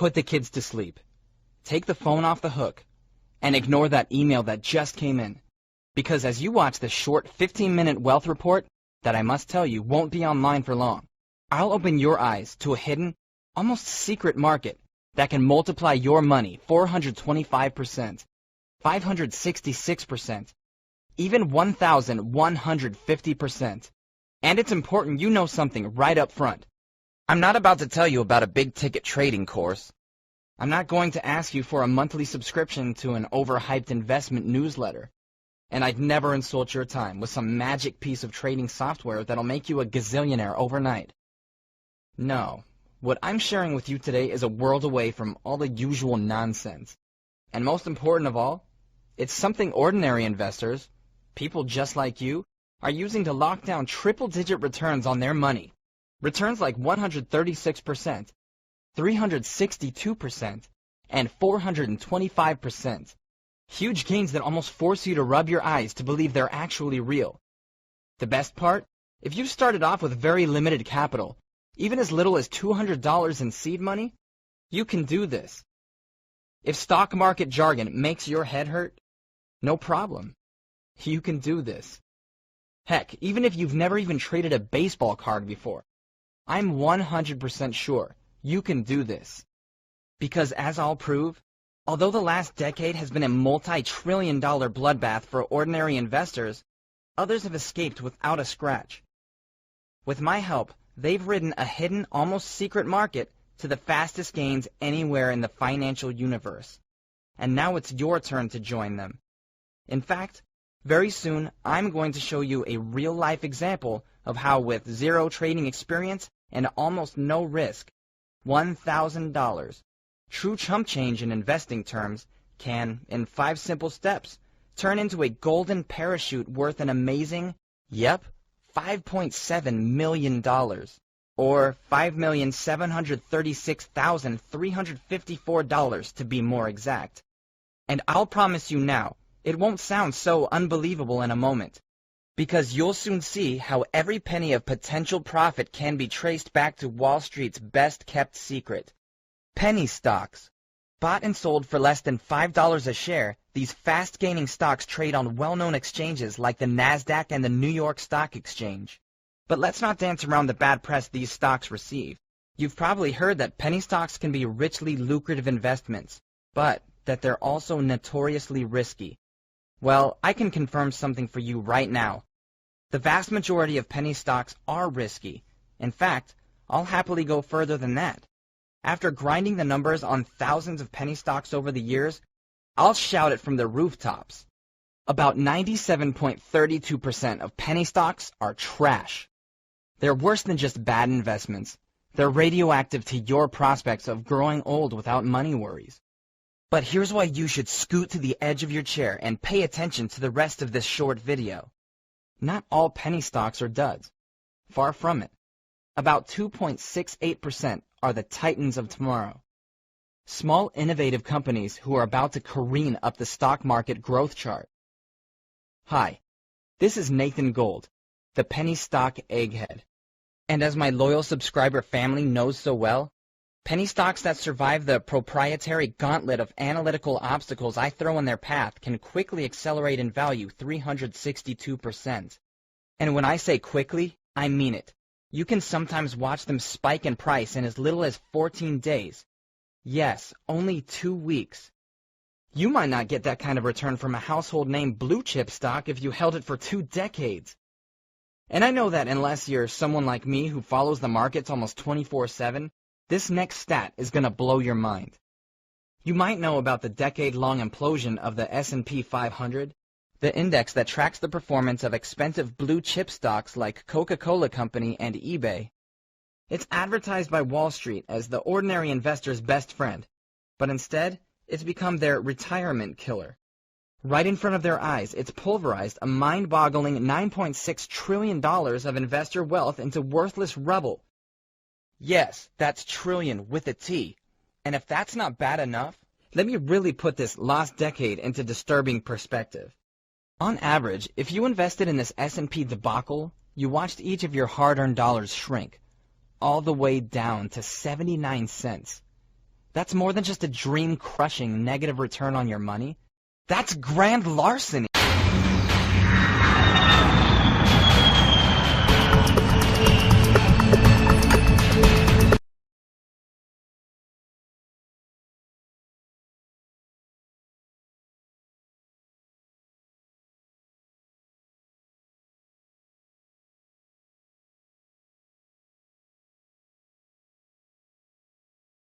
Put the kids to sleep. Take the phone off the hook and ignore that email that just came in. Because as you watch this short 15-minute wealth report that I must tell you won't be online for long, I'll open your eyes to a hidden, almost secret market that can multiply your money 425%, 566%, even 1,150%. And it's important you know something right up front. I'm not about to tell you about a big-ticket trading course. I'm not going to ask you for a monthly subscription to an overhyped investment newsletter. And I'd never insult your time with some magic piece of trading software that'll make you a gazillionaire overnight. No, what I'm sharing with you today is a world away from all the usual nonsense. And most important of all, it's something ordinary investors, people just like you, are using to lock down triple-digit returns on their money. Returns like 136%, 362%, and 425%. Huge gains that almost force you to rub your eyes to believe they're actually real. The best part? If you started off with very limited capital, even as little as $200 in seed money, you can do this. If stock market jargon makes your head hurt, no problem. You can do this. Heck, even if you've never even traded a baseball card before, I'm 100% sure you can do this. Because as I'll prove, although the last decade has been a multi-trillion-dollar bloodbath for ordinary investors, others have escaped without a scratch. With my help, they've ridden a hidden, almost secret market to the fastest gains anywhere in the financial universe. And now it's your turn to join them. In fact, very soon I'm going to show you a real-life example of how with zero trading experience and almost no risk, $1,000, true chump change in investing terms, can, in 5 simple steps, turn into a golden parachute worth an amazing, $5.7 million, or $5,736,354 to be more exact. And I'll promise you now, it won't sound so unbelievable in a moment, because you'll soon see how every penny of potential profit can be traced back to Wall Street's best-kept secret. Penny stocks. Bought and sold for less than $5 a share, these fast-gaining stocks trade on well-known exchanges like the NASDAQ and the New York Stock Exchange. But let's not dance around the bad press these stocks receive. You've probably heard that penny stocks can be richly lucrative investments, but that they're also notoriously risky. Well, I can confirm something for you right now. The vast majority of penny stocks are risky. In fact, I'll happily go further than that. After grinding the numbers on thousands of penny stocks over the years, I'll shout it from the rooftops. About 97.32% of penny stocks are trash. They're worse than just bad investments. They're radioactive to your prospects of growing old without money worries. But here's why you should scoot to the edge of your chair and pay attention to the rest of this short video. Not all penny stocks are duds. Far from it. About 2.68% are the titans of tomorrow. Small, innovative companies who are about to careen up the stock market growth chart. Hi, this is Nathan Gold, the penny stock egghead. And as my loyal subscriber family knows so well, penny stocks that survive the proprietary gauntlet of analytical obstacles I throw in their path can quickly accelerate in value 362%. And when I say quickly, I mean it. You can sometimes watch them spike in price in as little as 14 days. Yes, only 2 weeks. You might not get that kind of return from a household name blue chip stock if you held it for 2 decades. And I know that unless you're someone like me who follows the markets almost 24/7, this next stat is going to blow your mind. You might know about the decade-long implosion of the S&P 500, the index that tracks the performance of expensive blue-chip stocks like Coca-Cola Company and eBay. It's advertised by Wall Street as the ordinary investor's best friend, but instead, it's become their retirement killer. Right in front of their eyes, it's pulverized a mind-boggling $9.6 trillion of investor wealth into worthless rubble. Yes, that's trillion with a T. And if that's not bad enough, let me really put this lost decade into disturbing perspective. On average, if you invested in this S&P debacle, you watched each of your hard-earned dollars shrink, all the way down to 79 cents. That's more than just a dream-crushing negative return on your money. That's grand larceny.